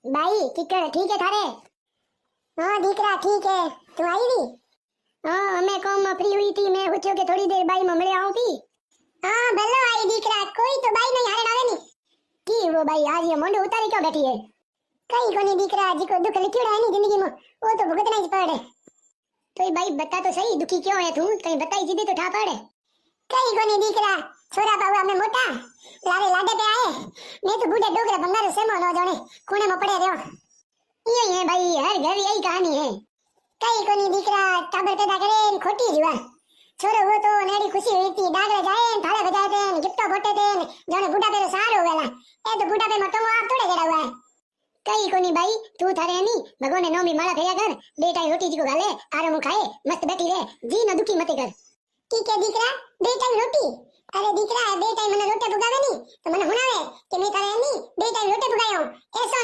By kicker ठीक है थारे। हाँ दीकरा ठीक है। तू आई री? हाँ मैं काम में फ्री हुई थी, मैं सोचो कि थोड़ी देर बाई में मिले आऊं थी। हाँ भलो आई दीकरा, कोई तो बाई नहीं हारे आवे नी की वो बाई आज ये मोंडो उतारी क्यों बैठी है? कई कोनी दीकरा जी को दुख लिखियोड़ा है नी जिंदगी में, वो तो भुगतना ही पड़े। तो ये बाई बता तो सही, दुखी क्यों है तू? कहीं बताई सीधी तो ठा पड़े। कई कोनी दीकरा, छोरा पावा में मोटा लारे लाडे पे आए, मैं तो बूढ़े डोगरे बंगारो सेमो न जाने खूने में पड़े रहो। ये है भाई, हर घर यही कहानी है। कई कोनी दीकरा टाबर पैदा करे न खोटी जुआ, छोरो वो तो नेड़ी खुशी हुई थी, डागरे जाए न थाले बजाए थे न गिफ्टो फोटे थे न जाने बूढ़ा पे सार हो गया। ए तो बूढ़ा पे मटो आप थोड़े जड़ा हुआ है। कई कोनी भाई, तू थारे नहीं भगवान ने नौमी माला भैया कर, बेटा रोटी जी को गाले आराम खाए मस्त बैठी रहे, जी न दुखी मत कर। ठीक है दीकरा, बे टाइम रोटी? अरे दीकरा बे टाइम मैंने रोटी पकावे नहीं तो मैंने हुनावे कि मैं थारे नहीं बे टाइम रोटी पकायो ऐसा